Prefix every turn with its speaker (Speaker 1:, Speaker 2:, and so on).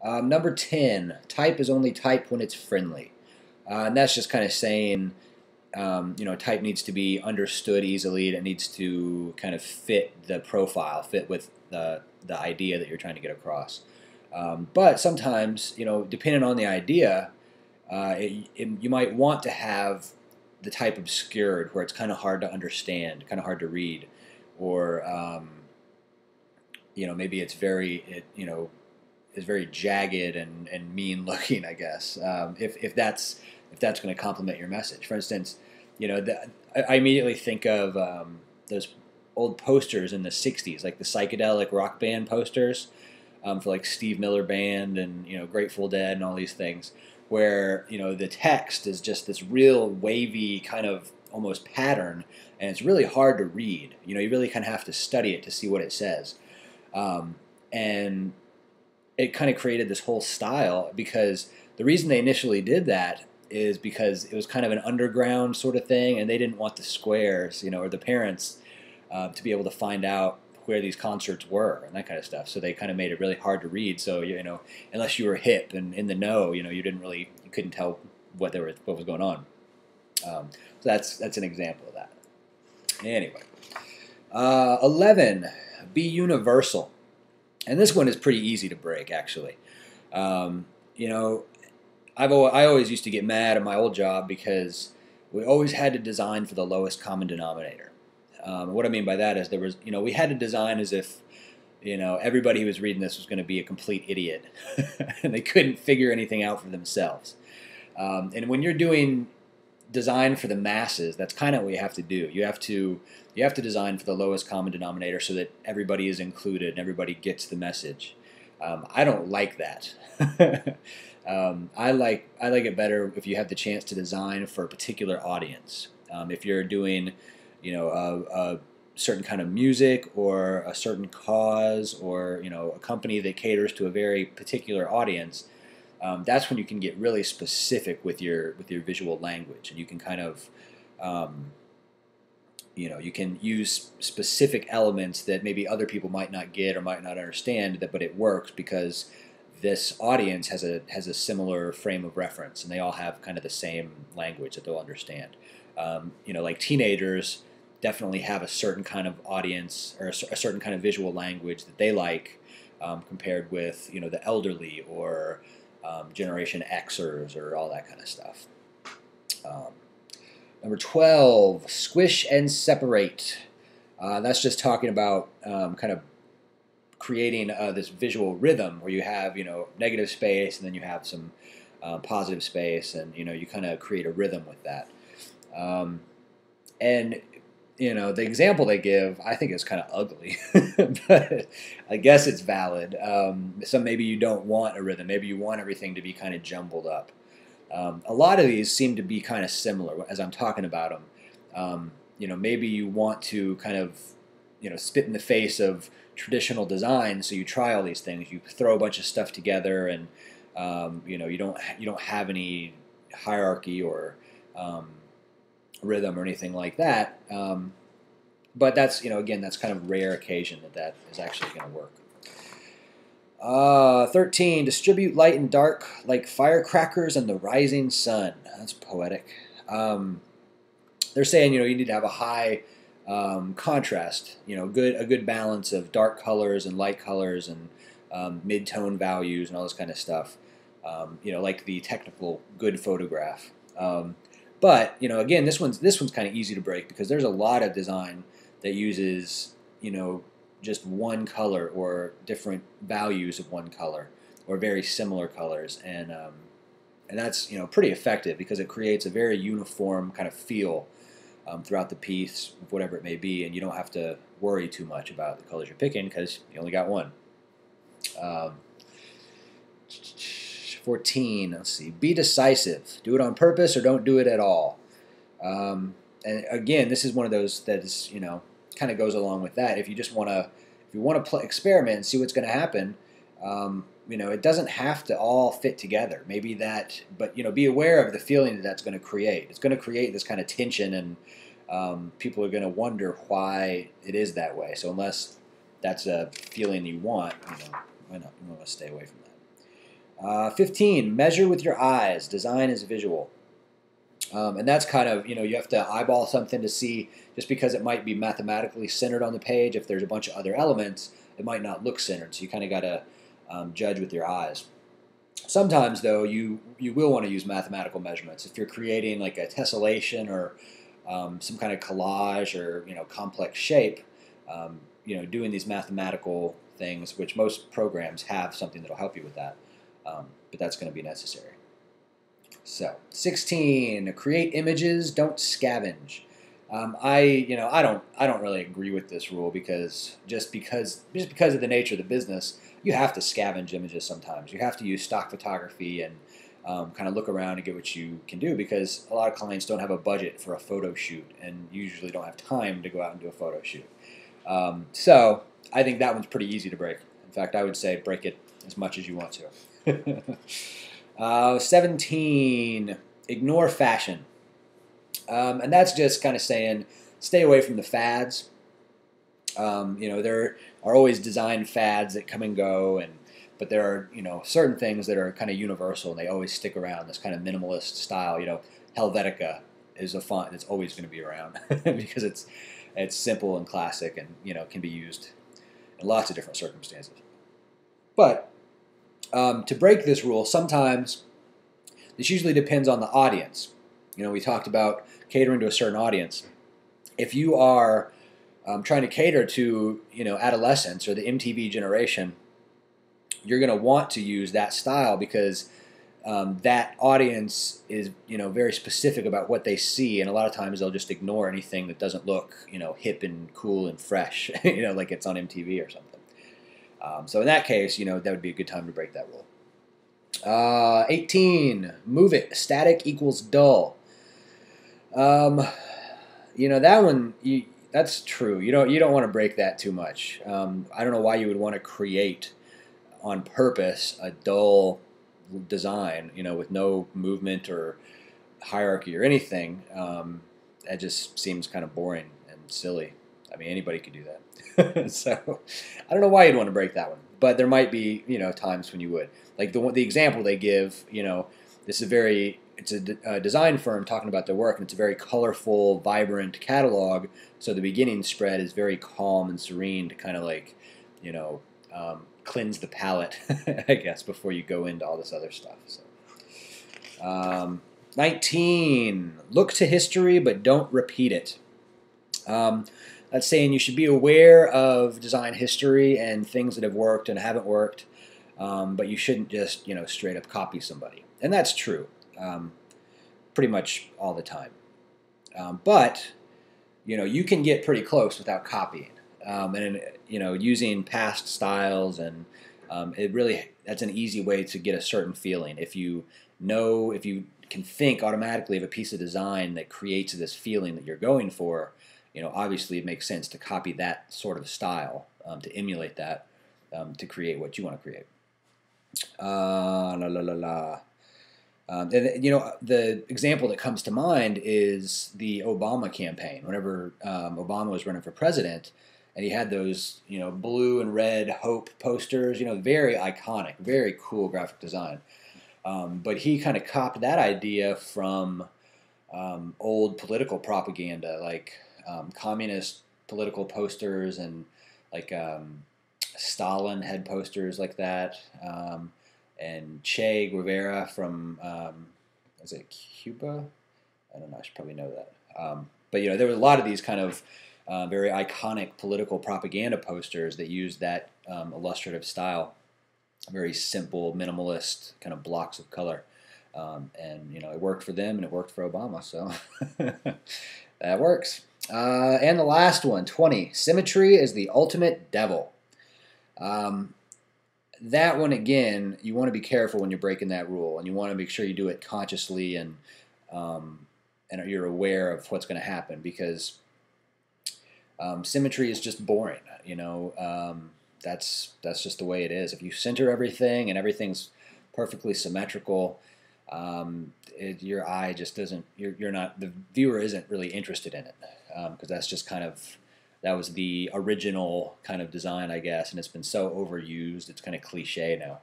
Speaker 1: Number 10, type is only type when it's friendly. And that's just kind of saying, type needs to be understood easily, and it needs to kind of fit the profile, fit with the idea that you're trying to get across. But sometimes, depending on the idea, you might want to have the type obscured where it's kind of hard to understand, kind of hard to read, or maybe is very jagged and mean looking, I guess. If that's going to complement your message. For instance, I immediately think of those old posters in the '60s, like the psychedelic rock band posters for like Steve Miller Band and Grateful Dead and all these things, where the text is just this real wavy kind of almost pattern, and it's really hard to read. You really kind of have to study it to see what it says, and it kind of created this whole style because the reason they initially did that is because it was kind of an underground sort of thing, and they didn't want the squares, or the parents to be able to find out where these concerts were and that kind of stuff. So they kind of made it really hard to read. So unless you were hip and in the know, you couldn't tell what was going on. So that's an example of that. Anyway, 11, be universal. And this one is pretty easy to break, actually. You know, I always used to get mad at my old job because we always had to design for the lowest common denominator. What I mean by that is we had to design as if, everybody who was reading this was going to be a complete idiot, and they couldn't figure anything out for themselves. And when you're doing design for the masses, that's kind of what you have to do. You have to design for the lowest common denominator so that everybody is included and everybody gets the message. I don't like that. I like it better if you have the chance to design for a particular audience. If you're doing, a certain kind of music or a certain cause or a company that caters to a very particular audience, that's when you can get really specific with your visual language, and you can kind of you can use specific elements that maybe other people might not get or might not understand, but it works because this audience has a similar frame of reference, and they all have kind of the same language that they'll understand. Like teenagers definitely have a certain kind of audience or a certain kind of visual language that they like, compared with the elderly or Generation Xers or all that kind of stuff. Um, Number 12, squish and separate. That's just talking about kind of creating this visual rhythm where you have negative space and then you have some positive space, and you kind of create a rhythm with that. And the example they give, I think is kind of ugly, but I guess it's valid. So maybe you don't want a rhythm. Maybe you want everything to be kind of jumbled up. A lot of these seem to be kind of similar as I'm talking about them. Maybe you want to kind of, spit in the face of traditional design, so you try all these things. You throw a bunch of stuff together, and you don't have any hierarchy or rhythm or anything like that. But that's again, that's kind of rare occasion that is actually going to work. 13, distribute light and dark like firecrackers and the rising sun. That's poetic. They're saying, you need to have a high contrast, a good balance of dark colors and light colors and mid-tone values and all this kind of stuff, like the technical good photograph. But, again, this one's kind of easy to break because there's a lot of design that uses, just one color or different values of one color or very similar colors, and that's pretty effective because it creates a very uniform kind of feel throughout the piece, whatever it may be, and you don't have to worry too much about the colors you're picking because you only got one. 14, let's see, be decisive. Do it on purpose or don't do it at all. And again, this is one of those that is kind of goes along with that. If you want to experiment and see what's going to happen, it doesn't have to all fit together. Maybe that, but be aware of the feeling that that's going to create. It's going to create this kind of tension, and people are going to wonder why it is that way. So unless that's a feeling you want, why not? You want to stay away from that. 15, measure with your eyes. Design is visual. And that's kind of, you have to eyeball something to see, just because it might be mathematically centered on the page. If there's a bunch of other elements, it might not look centered. So you kind of got to judge with your eyes. Sometimes, though, you will want to use mathematical measurements. If you're creating like a tessellation or some kind of collage or complex shape, doing these mathematical things, which most programs have something that'll help you with that, but that's going to be necessary. So 16, create images, don't scavenge. I don't really agree with this rule, because just because of the nature of the business, you have to scavenge images sometimes. You have to use stock photography and kind of look around and get what you can do, because a lot of clients don't have a budget for a photo shoot and usually don't have time to go out and do a photo shoot. So I think that one's pretty easy to break. In fact, I would say break it as much as you want to. 17, ignore fashion. And that's just kind of saying stay away from the fads. There are always design fads that come and go, but there are certain things that are kind of universal and they always stick around. This kind of minimalist style. Helvetica is a font that's always going to be around because it's simple and classic, and can be used in lots of different circumstances. But to break this rule, sometimes this usually depends on the audience. We talked about catering to a certain audience. If you are trying to cater to adolescents or the MTV generation, you're going to want to use that style, because that audience is very specific about what they see, and a lot of times they'll just ignore anything that doesn't look hip and cool and fresh, like it's on MTV or something. So in that case, that would be a good time to break that rule. 18, move it. Static equals dull. That one, that's true. You don't want to break that too much. I don't know why you would want to create on purpose a dull design, with no movement or hierarchy or anything. That just seems kind of boring and silly. I mean, anybody could do that. So I don't know why you'd want to break that one, but there might be, times when you would. Like the example they give, this is it's a design firm talking about their work, and it's a very colorful, vibrant catalog. So the beginning spread is very calm and serene to kind of like, cleanse the palate, I guess, before you go into all this other stuff. So, 19, look to history but don't repeat it. That's saying you should be aware of design history and things that have worked and haven't worked, but you shouldn't just straight up copy somebody. And that's true, pretty much all the time. But you can get pretty close without copying, and using past styles, and that's an easy way to get a certain feeling. If you can think automatically of a piece of design that creates this feeling that you're going for, obviously it makes sense to copy that sort of style, to emulate that, to create what you want to create. And the example that comes to mind is the Obama campaign. Whenever Obama was running for president, and he had those blue and red hope posters, very iconic, very cool graphic design. But he kind of copied that idea from old political propaganda, like communist political posters, and like Stalin had posters like that, and Che Guevara from is it Cuba? I don't know. I should probably know that. But there were a lot of these kind of very iconic political propaganda posters that used that illustrative style, very simple, minimalist kind of blocks of color, and it worked for them and it worked for Obama, so that works. And the last one, 20, symmetry is the ultimate devil. That one, again, you want to be careful when you're breaking that rule, and you want to make sure you do it consciously, and you're aware of what's going to happen, because symmetry is just boring. That's just the way it is. If you center everything and everything's perfectly symmetrical, your eye just doesn't. The viewer isn't really interested in it, because that's just that was the original kind of design, I guess, and it's been so overused, it's kind of cliche now.